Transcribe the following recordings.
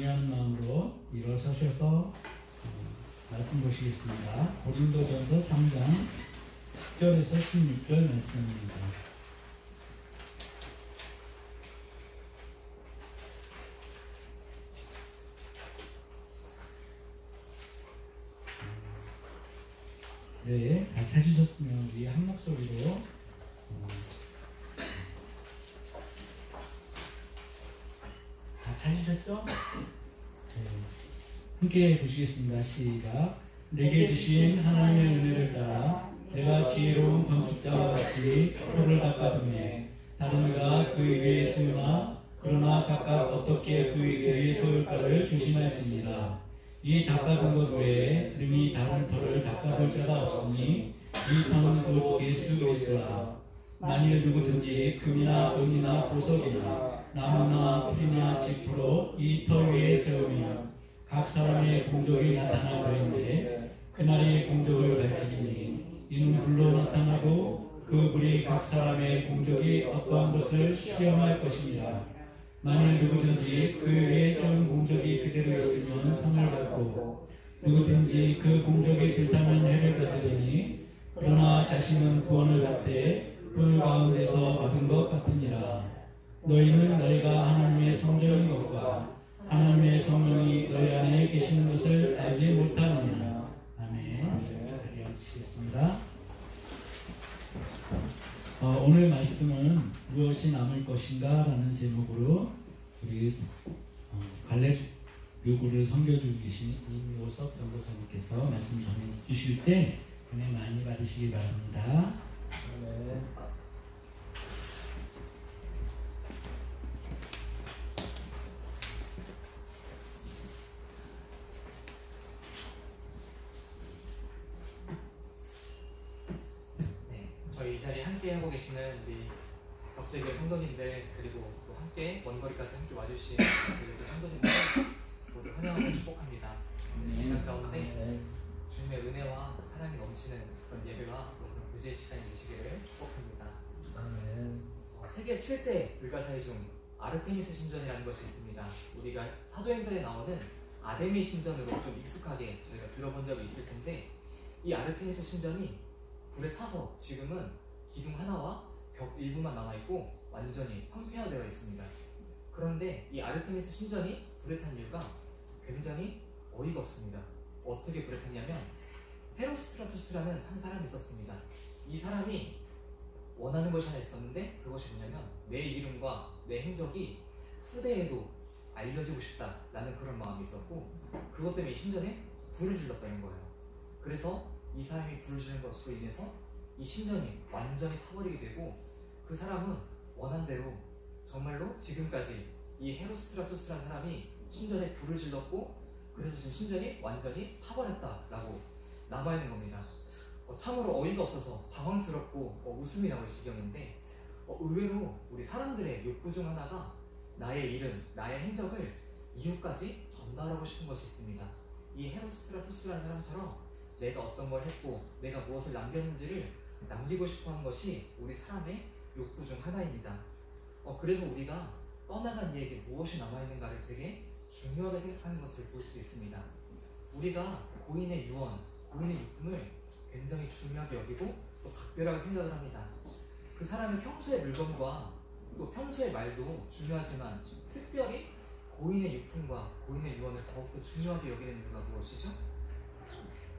경외하는 마음으로 일어서셔서 말씀 보시겠습니다. 고린도전서 3장 10절에서 16절 말씀입니다. 네, 다 찾으셨으면 우리 한 목소리로 다 찾으셨죠? 네, 함께 보시겠습니다. 시작. 내게 주신 하나님의 은혜를 따라 내가 지혜로운 건축자와 같이 혀를 닦아두매 다른 이가 그 위에 세우나 그러나 각각 어떻게 그 위에 세울까를 조심할지니라. 이 닦아둔 것 외에 능히 다른 터를 닦아둘 자가 없으니 이 터는 곧 예수 그리스도라. 만일 누구든지 금이나 은이나 보석이나 나무나 풀이나 짚으로 이 터 위에 세우면 각 사람의 공적이 나타날 터인데 그날이 공적을 밝히니 이는 불로 나타나고 그 불이 각 사람의 공적이 어떠한 것을 시험할 것이니라. 만일 누구든지 그 위에 세운 공적이 그대로 있으면 상을 받고 누구든지 그 공적이 불타는 해를 받으리니 그러나 자신은 구원을 받되 불 가운데서 받은 것 같으니라. 너희는 너희가 하나님의 성전인 것과 하나님의 성령이 너희 안에 계시는 것을 알지 못하느냐. 아멘. 자리에 앉으시겠습니다. 오늘 말씀은 무엇이 남을 것인가 라는 제목으로 우리 갈렙 요구를 섬겨주고 계신 이모섭 전도사님께서 말씀 전해주실 때 은혜 많이 받으시기 바랍니다. 네. 저희 이 자리에 함께 하고 계시는 우리 격제교회 성도님들 그리고 또 함께 먼 거리까지 함께 와주신 그 성도님들 모두 환영하고 축복합니다. 오늘 이 시간 가운데 주님의 은혜와 사랑이 넘치는 그런 예배와 또 그런 교제의 시간이 되시기를 축복합니다. 세계 7대 불가사의 중 아르테미스 신전이라는 것이 있습니다. 우리가 사도행전에 나오는 아데미 신전으로 좀 익숙하게 저희가 들어본 적이 있을 텐데 이 아르테미스 신전이 불에 타서 지금은 기둥 하나와 벽 일부만 남아있고 완전히 황폐화되어 있습니다. 그런데 이 아르테미스 신전이 불에 탄 이유가 굉장히 어이가 없습니다. 어떻게 불에 탔냐면 헤로스트라투스라는 한 사람이 있었습니다. 이 사람이 원하는 것이 하나 있었는데 그것이 뭐냐면 내 이름과 내 행적이 후대에도 알려지고 싶다라는 그런 마음이 있었고 그것 때문에 이 신전에 불을 질렀다는 거예요. 그래서 이 사람이 불을 지른 것으로 인해서 이 신전이 완전히 타버리게 되고 그 사람은 원한 대로 정말로 지금까지 이 헤로스트라투스라는 사람이 신전에 불을 질렀고 그래서 지금 신전이 완전히 타버렸다라고 남아있는 겁니다. 참으로 어이가 없어서 당황스럽고 웃음이 나올 지경인데 의외로 우리 사람들의 욕구 중 하나가 나의 이름, 나의 행적을 이웃까지 전달하고 싶은 것이 있습니다. 이 헤로스트라투스라는 사람처럼 내가 어떤 걸 했고 내가 무엇을 남겼는지를 남기고 싶어하는 것이 우리 사람의 욕구 중 하나입니다. 그래서 우리가 떠나간 이에게 무엇이 남아있는가를 되게 중요하게 생각하는 것을 볼 수 있습니다. 우리가 고인의 유언, 고인의 유품을 굉장히 중요하게 여기고 또 각별하게 생각을 합니다. 그 사람의 평소의 물건과 또 평소의 말도 중요하지만 특별히 고인의 유품과 고인의 유언을 더욱더 중요하게 여기는 이유가 무엇이죠?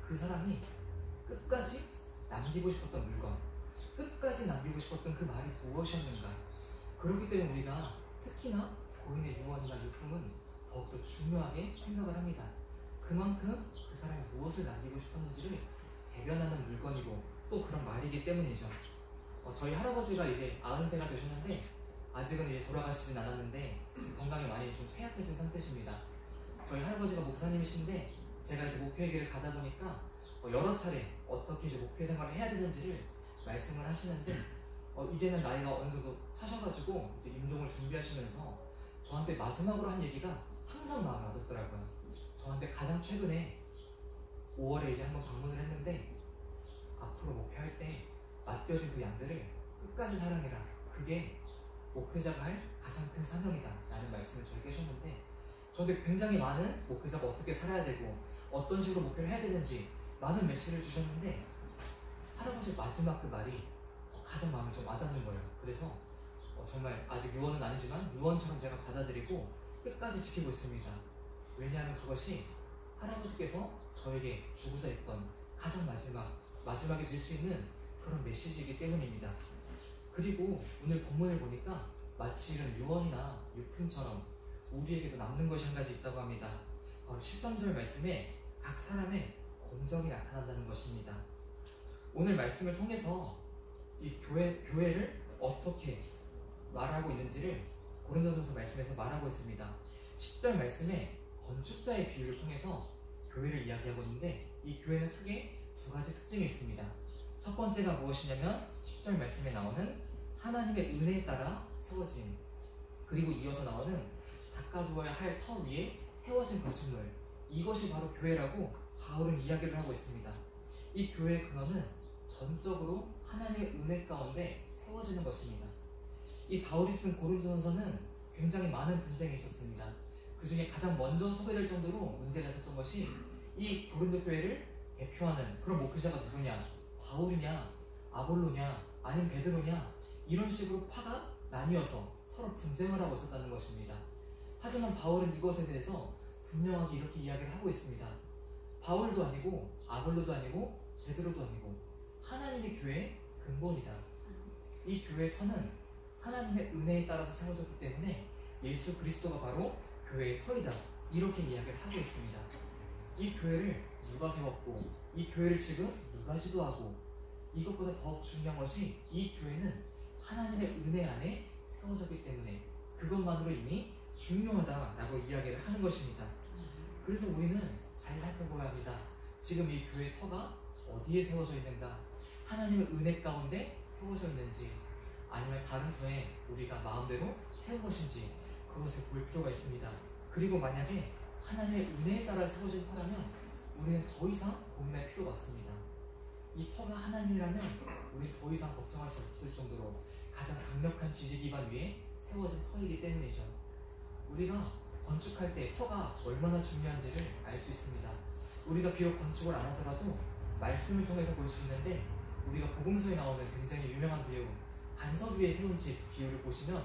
그 사람이 끝까지 남기고 싶었던 물건, 끝까지 남기고 싶었던 그 말이 무엇이었는가. 그렇기 때문에 우리가 특히나 고인의 유언이나 유품은 더욱더 중요하게 생각을 합니다. 그만큼 그 사람이 무엇을 남기고 싶었는지를 대변하는 물건이고 또 그런 말이기 때문이죠. 저희 할아버지가 이제 90세가 되셨는데 아직은 이제 돌아가시진 않았는데 지금 건강이 많이 좀 쇠약해진 상태십니다. 저희 할아버지가 목사님이신데 제가 이제 목회의 길을 가다 보니까 여러 차례 어떻게 이제 목회 생활을 해야 되는지를 말씀을 하시는데 이제는 나이가 어느 정도 차셔가지고 이제 임종을 준비하시면서 저한테 마지막으로 한 얘기가 항상 마음에 와닿더라고요. 저한테 가장 최근에 5월에 이제 한번 방문을 했는데 앞으로 목회할 때 맡겨진 그 양들을 끝까지 사랑해라. 그게 목회자가 할 가장 큰 사명이다 라는 말씀을 저에게 하셨는데 저한테 굉장히 많은 목회자가 어떻게 살아야 되고 어떤 식으로 목회를 해야 되는지 많은 메시지를 주셨는데 할아버지 마지막 그 말이 가장 마음에 좀 와닿는 거예요. 그래서 정말 아직 유언은 아니지만 유언처럼 제가 받아들이고 끝까지 지키고 있습니다. 왜냐하면 그것이 할아버지께서 저에게 주고자 했던 가장 마지막이 될 수 있는 그런 메시지이기 때문입니다. 그리고 오늘 본문을 보니까 마치 이런 유언이나 유품처럼 우리에게도 남는 것이 한 가지 있다고 합니다. 바로 13절 말씀에 각 사람의 공적이 나타난다는 것입니다. 오늘 말씀을 통해서 이 교회를 어떻게 말하고 있는지를 고린도전서 말씀에서 말하고 있습니다. 10절 말씀에 건축자의 비유를 통해서 교회를 이야기하고 있는데 이 교회는 크게 두 가지 특징이 있습니다. 첫 번째가 무엇이냐면 10절 말씀에 나오는 하나님의 은혜에 따라 세워진, 그리고 이어서 나오는 닦아두어야 할 터 위에 세워진 건축물, 이것이 바로 교회라고 바울은 이야기를 하고 있습니다. 이 교회의 근원은 전적으로 하나님의 은혜 가운데 세워지는 것입니다. 이 바울이 쓴 고린도전서는 굉장히 많은 분쟁이 있었습니다. 그 중에 가장 먼저 소개될 정도로 문제가 있었던 것이 이 고린도 교회를 대표하는 그런 목회자가 누구냐, 바울이냐, 아볼로냐, 아니면 베드로냐, 이런 식으로 파가 나뉘어서 서로 분쟁을 하고 있었다는 것입니다. 하지만 바울은 이것에 대해서 분명하게 이렇게 이야기를 하고 있습니다. 바울도 아니고 아볼로도 아니고 베드로도 아니고 하나님의 교회의 근본이다. 이 교회의 터는 하나님의 은혜에 따라서 세워졌기 때문에 예수 그리스도가 바로 교회의 터이다, 이렇게 이야기를 하고 있습니다. 이 교회를 누가 세웠고 이 교회를 지금 누가 지도하고, 이것보다 더욱 중요한 것이 이 교회는 하나님의 은혜 안에 세워졌기 때문에 그것만으로 이미 중요하다라고 이야기를 하는 것입니다. 그래서 우리는 잘 살펴봐야 합니다. 지금 이 교회의 터가 어디에 세워져 있는가, 하나님의 은혜 가운데 세워져 있는지, 아니면 다른 터에 우리가 마음대로 세운 것인지 그것을 볼 필요가 있습니다. 그리고 만약에 하나님의 은혜에 따라 세워진 터라면 우리는 더 이상 고민할 필요가 없습니다. 이 터가 하나님이라면 우리는 더 이상 걱정할 수 없을 정도로 가장 강력한 지지 기반 위에 세워진 터이기 때문이죠. 우리가 건축할 때 터가 얼마나 중요한지를 알 수 있습니다. 우리가 비록 건축을 안 하더라도 말씀을 통해서 볼 수 있는데, 우리가 복음서에 나오는 굉장히 유명한 비유, 반석 위에 세운 집 비유를 보시면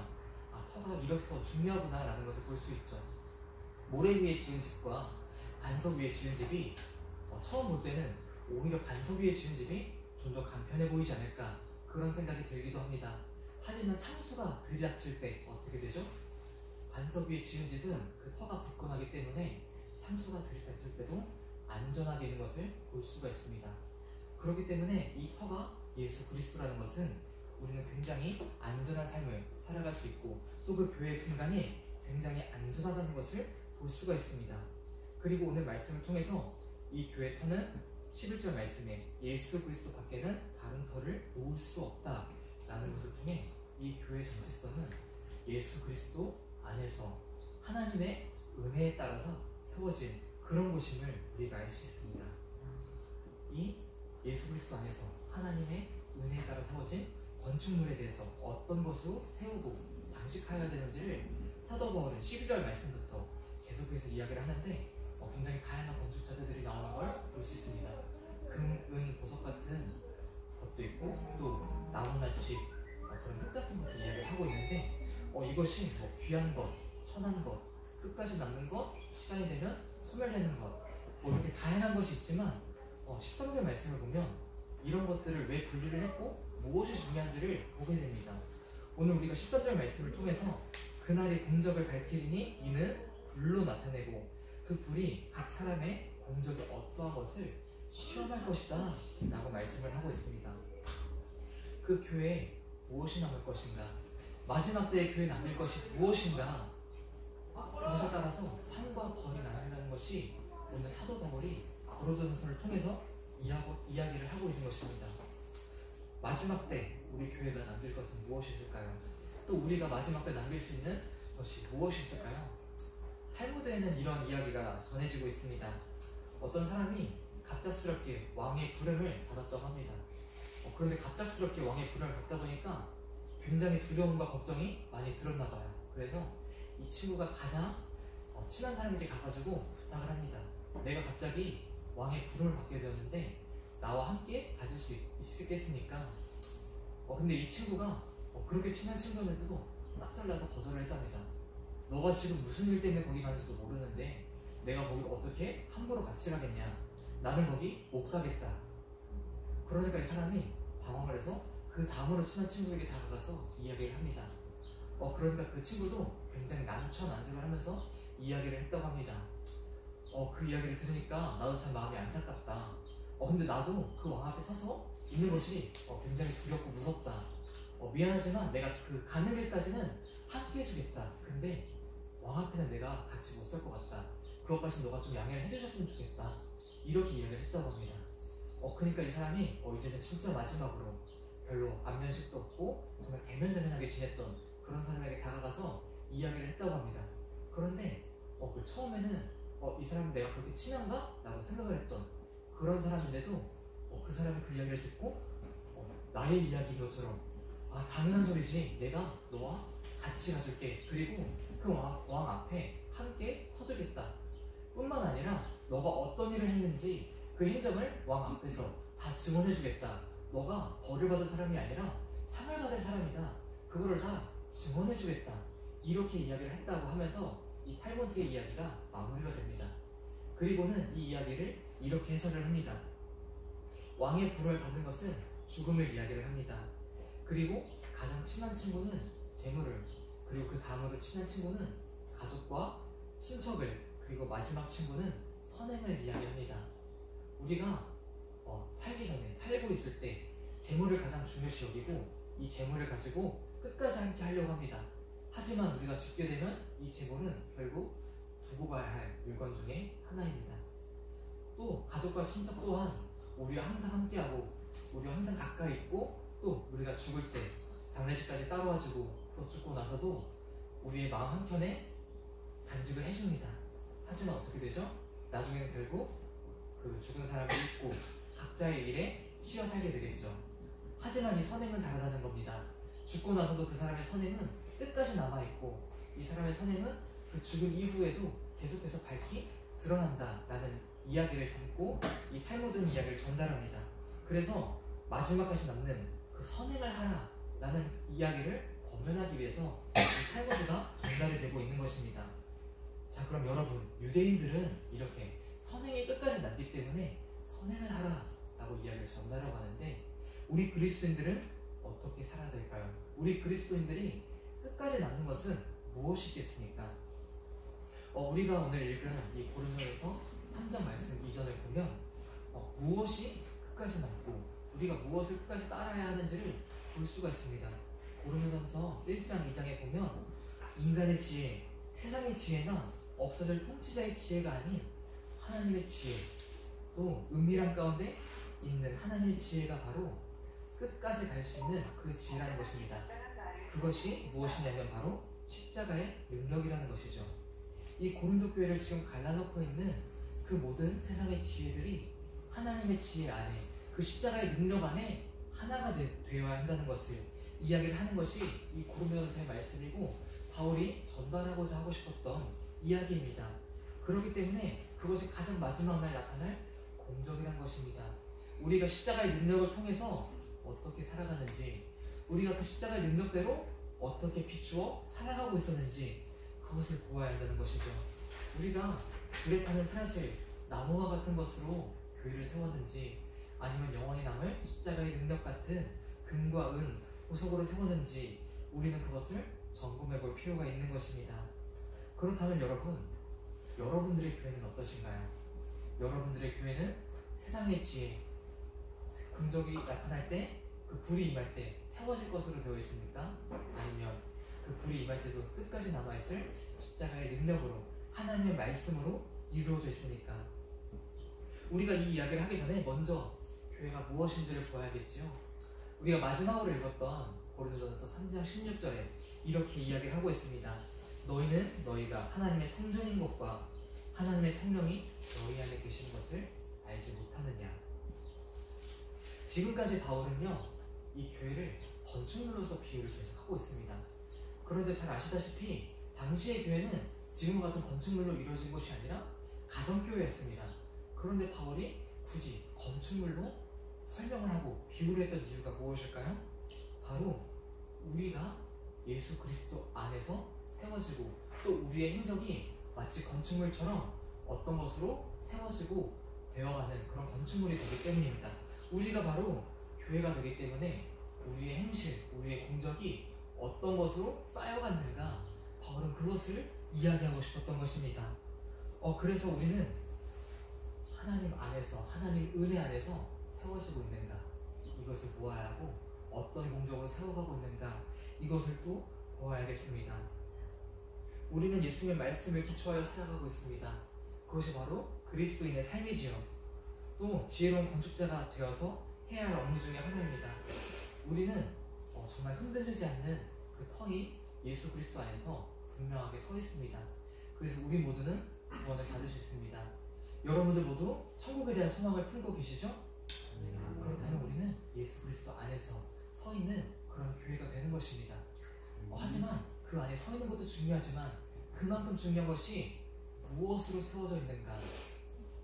터가 이렇게 중요하구나 라는 것을 볼 수 있죠. 모래 위에 지은 집과 반석 위에 지은 집이 처음 볼 때는 오히려 반석 위에 지은 집이 좀 더 간편해 보이지 않을까, 그런 생각이 들기도 합니다. 하지만 창수가 들이닥칠 때 어떻게 되죠? 반석 위에 지은 집은 그 터가 굳건하기 때문에 창수가 들이닥칠 때도 안전하게 있는 것을 볼 수가 있습니다. 그렇기 때문에 이 터가 예수 그리스도라는 것은 우리는 굉장히 안전한 삶을 살아갈 수 있고, 또 그 교회의 근간이 굉장히 안전하다는 것을 볼 수가 있습니다. 그리고 오늘 말씀을 통해서 이 교회 터는 11절 말씀에 예수 그리스도 밖에는 다른 터를 놓을 수 없다라는 것을 통해 이 교회의 전체성은 예수 그리스도 안에서 하나님의 은혜에 따라서 세워진 그런 곳임을 우리가 알 수 있습니다. 이 예수 그리스도 안에서 하나님의 은혜에 따라 세워진 건축물에 대해서 어떤 것으로 세우고 장식하여야 되는지를 사도 바울은 12절 말씀부터 계속해서 이야기를 하는데 굉장히 다양한 건축 자재들이 나오는 걸 볼 수 있습니다. 금, 은, 보석 같은 것도 있고, 또 나무나 집, 그런 끝 같은 것도 이야기를 하고 있는데 이것이 귀한 것, 천한 것, 끝까지 남는 것, 시간이 되면 소멸되는 것, 이렇게 다양한 것이 있지만 13절 말씀을 보면 이런 것들을 왜 분리를 했고 무엇이 중요한지를 보게 됩니다. 오늘 우리가 13절 말씀을 통해서 그날의 공적을 밝히리니 이는 불로 나타내고 그 불이 각 사람의 공적이 어떠한 것을 시험할 것이다 라고 말씀을 하고 있습니다. 그 교회에 무엇이 남을 것인가, 마지막 때의 교회에 남을 것이 무엇인가, 그것에 따라서 상과 벌이 나눈다는 것이 오늘 사도 바울이 고린도전서를 통해서 이야기를 하고 있는 것입니다. 마지막 때 우리 교회가 남길 것은 무엇이 있을까요? 또 우리가 마지막 때 남길 수 있는 것이 무엇이 있을까요? 탈무드에는 이런 이야기가 전해지고 있습니다. 어떤 사람이 갑작스럽게 왕의 부름을 받았다고 합니다. 그런데 갑작스럽게 왕의 부름을 받다 보니까 굉장히 두려움과 걱정이 많이 들었나 봐요. 그래서 이 친구가 가장 친한 사람에게 가가지고 부탁을 합니다. 내가 갑자기 왕의 부름을 받게 되었는데 나와 함께 가질 수 있겠습니까? 근데 이 친구가 그렇게 친한 친구였는데도 딱 잘라서 거절을 했답니다. 너가 지금 무슨 일 때문에 거기 가는지도 모르는데 내가 거기를 어떻게 함부로 같이 가겠냐? 나는 거기 못 가겠다. 그러니까 이 사람이 당황을 해서 그 다음으로 친한 친구에게 다가가서 이야기를 합니다. 그러니까 그 친구도 굉장히 난처난색을 하면서 이야기를 했다고 합니다. 그 이야기를 들으니까 나도 참 마음이 안타깝다. 근데 나도 그 왕 앞에 서서 있는 것이 굉장히 두렵고 무섭다. 미안하지만 내가 그 가는 길까지는 함께 해주겠다. 근데 왕 앞에는 내가 같이 못 설 것 같다. 그것까지는 너가 좀 양해를 해주셨으면 좋겠다. 이렇게 이야기를 했다고 합니다. 그러니까 이 사람이 이제는 진짜 마지막으로 별로 안면식도 없고 정말 대면대면하게 지냈던 그런 사람에게 다가가서 이야기를 했다고 합니다. 그런데 그 처음에는 이 사람이 내가 그렇게 친한가? 라고 생각을 했던 그런 사람인데도 그 사람이 그 이야기를 듣고 나의 이야기인 것처럼 당연한 소리지. 내가 너와 같이 가줄게. 그리고 그 왕 앞에 함께 서주겠다. 뿐만 아니라 너가 어떤 일을 했는지 그 행적을 왕 앞에서 다 증언해주겠다. 너가 벌을 받을 사람이 아니라 상을 받을 사람이다. 그거를 다 증언해주겠다. 이렇게 이야기를 했다고 하면서 이 탈모드의 이야기가 마무리가 됩니다. 그리고는 이 이야기를 이렇게 해석을 합니다. 왕의 부름을 받는 것은 죽음을 이야기를 합니다. 그리고 가장 친한 친구는 재물을, 그리고 그 다음으로 친한 친구는 가족과 친척을, 그리고 마지막 친구는 선행을 이야기합니다. 우리가 살기 전에, 살고 있을 때 재물을 가장 중요시 여기고 이 재물을 가지고 끝까지 함께 하려고 합니다. 하지만 우리가 죽게 되면 이 재물은 결국 두고 가야 할 물건 중에 하나입니다. 또 가족과 친척 또한 우리와 항상 함께하고 우리와 항상 가까이 있고 또 우리가 죽을 때 장례식까지 따라와주고 또 죽고 나서도 우리의 마음 한켠에 간직을 해줍니다. 하지만 어떻게 되죠? 나중에는 결국 그 죽은 사람을 잊고 각자의 일에 치여 살게 되겠죠. 하지만 이 선행은 다르다는 겁니다. 죽고 나서도 그 사람의 선행은 끝까지 남아있고 이 사람의 선행은 그 죽은 이후에도 계속해서 밝히 드러난다라는 이야기를 담고 이 탈모드는 이야기를 전달합니다. 그래서 마지막까지 남는 그 선행을 하라 라는 이야기를 범변하기 위해서 이 탈모드가 전달이 되고 있는 것입니다. 자, 그럼 여러분, 유대인들은 이렇게 선행이 끝까지 남기 때문에 선행을 하라 라고 이야기를 전달하고 하는데 우리 그리스도인들은 어떻게 살아야 될까요? 우리 그리스도인들이 끝까지 남는 것은 무엇이겠습니까? 우리가 오늘 읽은 이 고린도에서 3장 말씀 이전을 보면 무엇이 끝까지 남고 우리가 무엇을 끝까지 따라야 하는지를 볼 수가 있습니다. 고린도전서 1장 2장에 보면 인간의 지혜, 세상의 지혜나 없어질 통치자의 지혜가 아닌 하나님의 지혜, 또 은밀한 가운데 있는 하나님의 지혜가 바로 끝까지 갈 수 있는 그 지혜라는 것입니다. 그것이 무엇이냐면 바로 십자가의 능력이라는 것이죠. 이 고린도 교회를 지금 갈라놓고 있는 그 모든 세상의 지혜들이 하나님의 지혜 안에, 그 십자가의 능력 안에 하나가 되어야 한다는 것을 이야기를 하는 것이 이 고린도전서의 말씀이고 바울이 전달하고자 하고 싶었던 이야기입니다. 그렇기 때문에 그것이 가장 마지막 날 나타날 공적이라는 것입니다. 우리가 십자가의 능력을 통해서 어떻게 살아가는지, 우리가 그 십자가의 능력대로 어떻게 비추어 살아가고 있었는지 그것을 보아야 한다는 것이죠. 우리가 불에 타면 사라질 나무와 같은 것으로 교회를 세웠는지 아니면 영원히 남을 십자가의 능력 같은 금과 은, 보석으로 세웠는지 우리는 그것을 점검해 볼 필요가 있는 것입니다. 그렇다면 여러분들의 교회는 어떠신가요? 여러분들의 교회는 세상의 지혜, 금적이 나타날 때, 그 불이 임할 때 태워질 것으로 되어 있습니까? 아니면 그 불이 임할 때도 끝까지 남아있을 십자가의 능력으로, 하나님의 말씀으로 이루어져 있습니까? 우리가 이 이야기를 하기 전에 먼저 교회가 무엇인지를 보아야겠지요. 우리가 마지막으로 읽었던 고린도전서 3장 16절에 이렇게 이야기를 하고 있습니다. 너희는 너희가 하나님의 성전인 것과 하나님의 성령이 너희 안에 계시는 것을 알지 못하느냐. 지금까지 바울은요, 이 교회를 건축물로서 비유를 계속하고 있습니다. 그런데 잘 아시다시피 당시의 교회는 지금과 같은 건축물로 이루어진 것이 아니라 가정교회였습니다. 그런데 바울이 굳이 건축물로 설명을 하고 비유를 했던 이유가 무엇일까요? 바로 우리가 예수 그리스도 안에서 세워지고 또 우리의 행적이 마치 건축물처럼 어떤 것으로 세워지고 되어가는 그런 건축물이 되기 때문입니다. 우리가 바로 교회가 되기 때문에 우리의 행실, 우리의 공적이 어떤 것으로 쌓여갔는가, 바울은 그것을 이야기하고 싶었던 것입니다. 그래서 우리는 하나님 안에서, 하나님 은혜 안에서 세워지고 있는가, 이것을 보아야 하고 어떤 공적으로 세워가고 있는가, 이것을 또 보아야겠습니다. 우리는 예수님의 말씀을 기초하여 살아가고 있습니다. 그것이 바로 그리스도인의 삶이지요. 또 지혜로운 건축자가 되어서 해야 할 업무 중에 하나입니다. 우리는 정말 흔들리지 않는 그 터인 예수 그리스도 안에서 분명하게 서 있습니다. 그래서 우리 모두는 구원을 받을 수 있습니다. 여러분들 모두 천국에 대한 소망을 품고 계시죠? 그렇다면 우리는 예수 그리스도 안에서 서 있는 그런 교회가 되는 것입니다. 하지만 그 안에 서 있는 것도 중요하지만 그만큼 중요한 것이 무엇으로 세워져 있는가,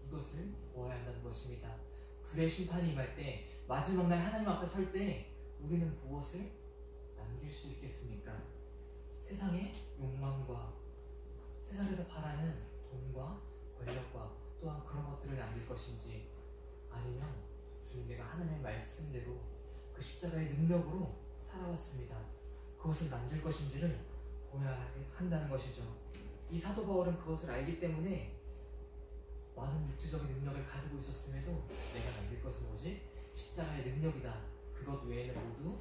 이것을 보아야 한다는 것입니다. 불의 심판이 임할 때, 마지막 날 하나님 앞에 설 때 우리는 무엇을 남길 수 있겠습니까? 세상의 욕망과 세상에서 바라는 돈과 권력과 또한 그런 것들을 남길 것인지, 아니면 주님, 내가 하나님의 말씀대로 그 십자가의 능력으로 살아왔습니다, 그것을 남길 것인지를 보아야 한다는 것이죠. 이 사도 바울은 그것을 알기 때문에 많은 물질적인 능력을 가지고 있었음에도 내가 남길 것은 뭐지? 십자가의 능력이다, 그것 외에는 모두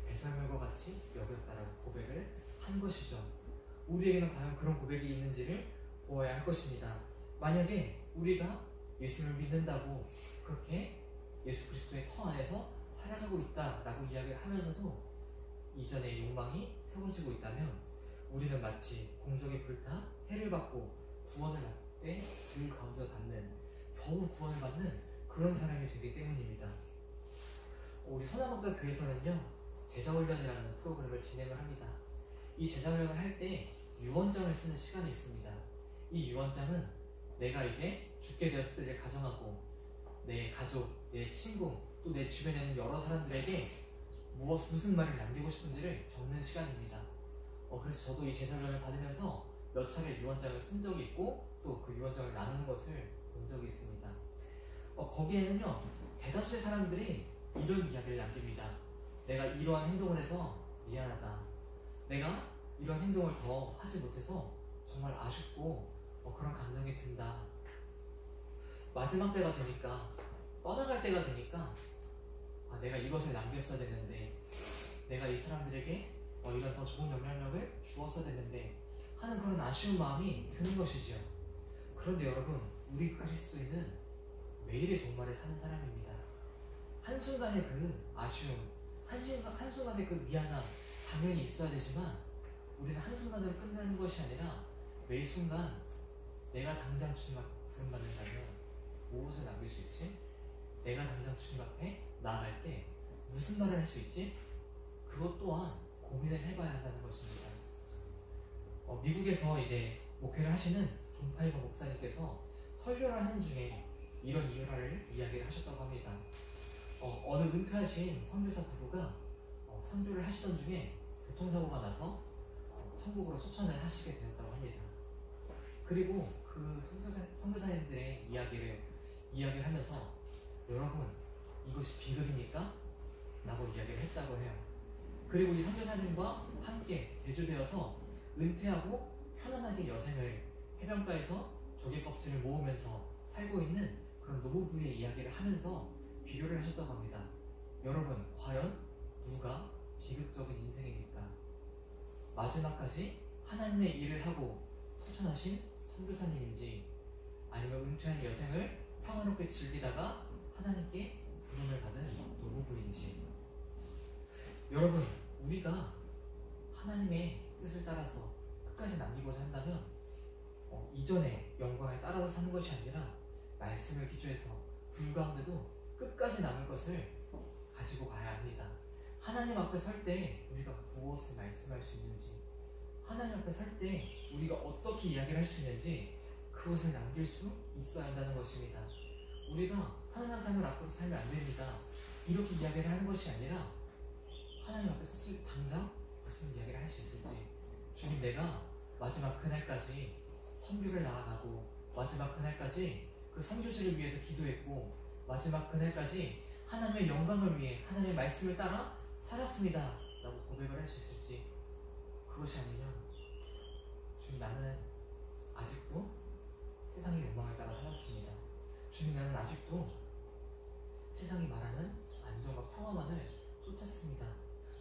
배설물과 같이 여겼다라고 고백을 한 것이죠. 우리에게는 과연 그런 고백이 있는지를 보아야 할 것입니다. 만약에 우리가 예수를 믿는다고 그렇게 예수 그리스도의 터 안에서 살아가고 있다라고 이야기를 하면서도 이전의 욕망이 세워지고 있다면 우리는 마치 공적에 불타 해를 받고 구원을 받되 그 가운데 받는, 겨우 구원을 받는 그런 사람이 되기 때문입니다. 우리 선화목자 교회에서는요, 제자훈련이라는 프로그램을 진행을 합니다. 이 제자훈련을 할 때 유언장을 쓰는 시간이 있습니다. 이 유언장은 내가 이제 죽게 되었을 때를 가정하고 내 가족, 내 친구, 또 내 주변에 있는 여러 사람들에게 무슨 말을 남기고 싶은지를 적는 시간입니다. 그래서 저도 이 제자훈련을 받으면서 몇 차례 유언장을 쓴 적이 있고 또 그 유언장을 나누는 것을 본 적이 있습니다. 거기에는요, 대다수의 사람들이 이런 이야기를 남깁니다. 내가 이러한 행동을 해서 미안하다, 내가 이런 행동을 더 하지 못해서 정말 아쉽고 그런 감정이 든다. 마지막 때가 되니까, 떠나갈 때가 되니까 내가 이것을 남겼어야 됐는데, 내가 이 사람들에게 이런 더 좋은 영향력을 주었어야 됐는데 하는 그런 아쉬운 마음이 드는 것이지요. 그런데 여러분, 우리 그리스도인은 매일의 종말에 사는 사람입니다. 한순간의 그 아쉬움, 한순간의 그 미안함 당연히 있어야 되지만 우리는 한순간으로 끝나는 것이 아니라 매 순간 내가 당장 주님 앞에 부름받는다면 무엇을 남길 수 있지? 내가 당장 주님 앞에 나아갈 때 무슨 말을 할 수 있지? 그것 또한 고민을 해봐야 한다는 것입니다. 미국에서 이제 목회를 하시는 존 파이버 목사님께서 설교를 하는 중에 이런 일화를 이야기를 하셨다고 합니다. 어느 은퇴하신 선교사 부부가 선교를 하시던 중에 교통사고가 나서 천국으로 소천을 하시게 되었다고 합니다. 그리고 그 선교사님들의 이야기를 하면서 여러분, 이것이 비극입니까? 라고 이야기를 했다고 해요. 그리고 이 선교사님과 함께 대주되어서 은퇴하고 편안하게 여생을 해변가에서 조개 껍질을 모으면서 살고 있는 그런 노부부의 이야기를 하면서 비교를 하셨다고 합니다. 여러분, 과연 누가 비극적인 인생입니까? 마지막까지 하나님의 일을 하고 소천하신 선교사님인지, 아니면 은퇴한 여생을 평화롭게 즐기다가 하나님께 부름을 받은 노부부인지. 여러분, 우리가 하나님의 뜻을 따라서 끝까지 남기고자 한다면 이전의 영광에 따라서 사는 것이 아니라 말씀을 기초해서 불가운데도 끝까지 남을 것을 가지고 가야 합니다. 하나님 앞에 설 때 우리가 무엇을 말씀할 수 있는지, 하나님 앞에 설 때 우리가 어떻게 이야기를 할 수 있는지 그것을 남길 수 있어야 한다는 것입니다. 우리가 편안한 삶을 앞으로 살면 안 됩니다. 이렇게 이야기를 하는 것이 아니라 하나님 앞에 섰을 때 당장 무슨 이야기를 할 수 있을지, 주님, 내가 마지막 그날까지 선교를 나아가고 마지막 그날까지 그 선교지를 위해서 기도했고 마지막 그날까지 하나님의 영광을 위해 하나님의 말씀을 따라 살았습니다 라고 고백을 할 수 있을지, 그것이 아니면 주님, 나는 아직도 세상의 욕망을 따라 살았습니다. 주님, 나는 아직도 세상이 말하는 안정과 평화만을 쫓았습니다.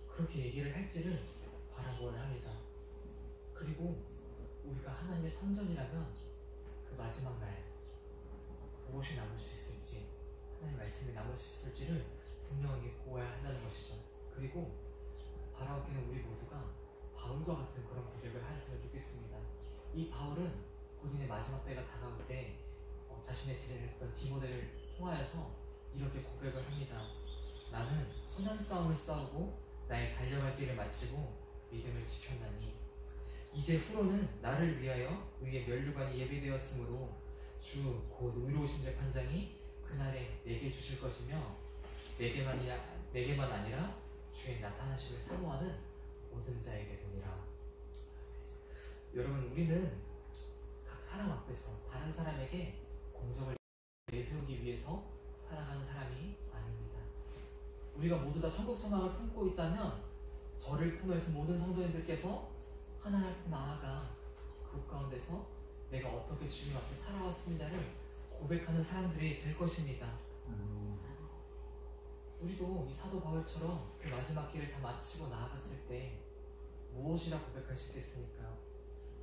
그렇게 얘기를 할지를 바라보아야 합니다. 그리고 우리가 하나님의 선전이라면 그 마지막 날 무엇이 남을 수 있을지, 하나님의 말씀이 남을 수 있을지를 분명하게 보아야 한다는 것이죠. 그리고 바라옵기는 우리 모두가 바울과 같은 그런 고백을 하였으면 좋겠습니다. 이 바울은 본인의 마지막 때가 다가올 때 자신의 제자였던 디모데를 통하여서 이렇게 고백을 합니다. 나는 선한 싸움을 싸우고 나의 달려갈 길을 마치고 믿음을 지켰나니 이제 후로는 나를 위하여 의의 면류관이 예비되었으므로 주 곧 의로우신 재판장이 그날에 내게 주실 것이며 내게만 아니라 주의 나타나심을 사모하는 모든 자에게 되니라. 여러분, 우리는 각 사람 앞에서 다른 사람에게 공적을 내세우기 위해서 살아가는 사람이 아닙니다. 우리가 모두 다 천국 소망을 품고 있다면 저를 포함해서 모든 성도님들께서 하나님 앞에 나아가 그 가운데서 내가 어떻게 주님 앞에 살아왔습니다를 고백하는 사람들이 될 것입니다. 우리도 이 사도 바울처럼 그 마지막 길을 다 마치고 나아갔을 때 무엇이라 고백할 수 있겠습니까?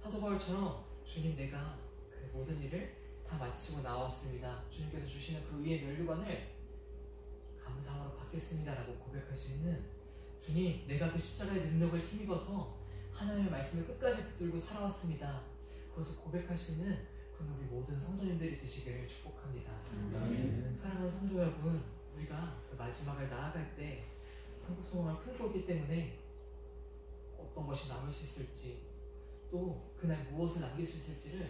사도 바울처럼 주님, 내가 그 모든 일을 다 마치고 나왔습니다. 주님께서 주시는 그 의의 면류관을 감사함으로 받겠습니다 라고 고백할 수 있는, 주님, 내가 그 십자가의 능력을 힘입어서 하나님의 말씀을 끝까지 붙들고 살아왔습니다. 그것을 고백할 수 있는 그런 우리 모든 성도님들이 되시기를 축복합니다. 사랑하는 성도 여러분, 우리가 그 마지막을 나아갈 때 천국 소망을 품고 있기 때문에 어떤 것이 남을 수 있을지, 또 그날 무엇을 남길 수 있을지를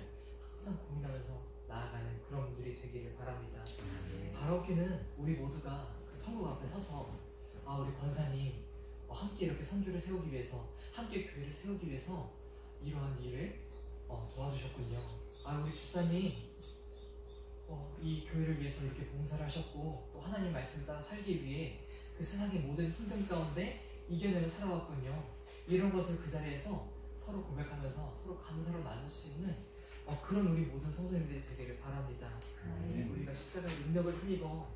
항상 고민하면서 나아가는 그런 분들이 되기를 바랍니다. 바라옵기는 우리 모두가 그 천국 앞에 서서 우리 권사님 함께 이렇게 선교를 세우기 위해서, 함께 교회를 세우기 위해서 이러한 일을 도와주셨군요. 우리 집사님 이 교회를 위해서 이렇게 봉사를 하셨고 또 하나님 말씀 따라 살기 위해 그 세상의 모든 힘든 가운데 이겨내며 살아왔군요. 이런 것을 그 자리에서 서로 고백하면서 서로 감사로 나눌 수 있는 그런 우리 모든 성도님들이 되기를 바랍니다. 우리가 십자가의 능력을 힘입어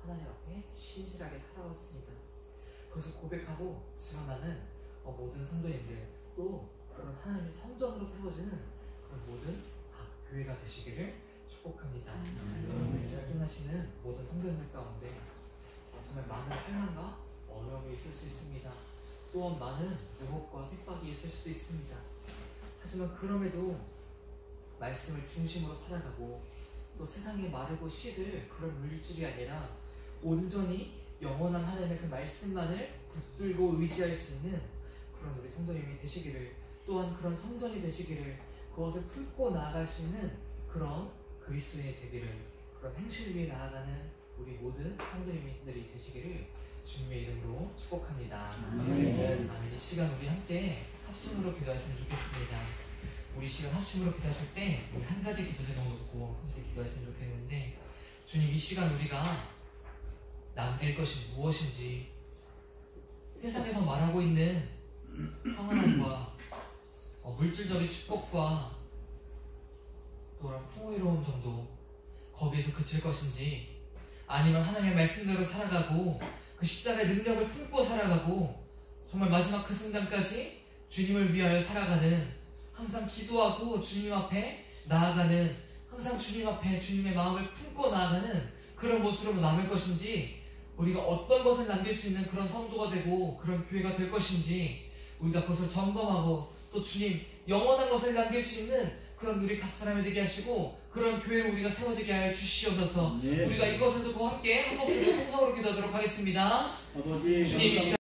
하나님 앞에 신실하게 살아왔습니다. 그것을 고백하고 증언하는 모든 성도님들, 또 그런 하나님의 성전으로 세워지는 그런 모든 각 교회가 되시기를 축복합니다. 활동하시는 모든 성도님들 가운데 정말 많은 환난과 어려움이 있을 수 있습니다. 또한 많은 유혹과 핍박이 있을 수도 있습니다. 하지만 그럼에도 말씀을 중심으로 살아가고 또 세상에 마르고 시들 그런 물질이 아니라 온전히 영원한 하나님의 그 말씀만을 붙들고 의지할 수 있는 그런 우리 성도님이 되시기를, 또한 그런 성전이 되시기를, 그것을 품고 나아갈 수 있는 그런 그리스도인이 되기를, 그런 행실 위에 나아가는 우리 모든 성도님들이 되시기를 주님의 이름으로 축복합니다. 아멘. 이 시간 우리 함께 합심으로 기도했으면 좋겠습니다. 우리 시간 합심으로 기도하실 때 우리 한 가지 기도 제목 놓고 함께 기도했으면 좋겠는데, 주님, 이 시간 우리가 남길 것이 무엇인지, 세상에서 말하고 있는 평안함과 물질적인 축복과 또한 풍요로움 정도, 거기에서 그칠 것인지, 아니면 하나님의 말씀대로 살아가고 그 십자가의 능력을 품고 살아가고 정말 마지막 그 순간까지 주님을 위하여 살아가는, 항상 기도하고 주님 앞에 나아가는, 항상 주님 앞에 주님의 마음을 품고 나아가는 그런 모습으로 남을 것인지, 우리가 어떤 것을 남길 수 있는 그런 성도가 되고 그런 교회가 될 것인지 우리가 그것을 점검하고, 또 주님 영원한 것을 남길 수 있는 그런 우리 각 사람이 되게 하시고 그런 교회를 우리가 세워지게 하여 주시옵소서. 우리가 이것을 듣고 함께 한 목소리로 통성으로 기도하도록 하겠습니다. 아버지, 주님, 이 시간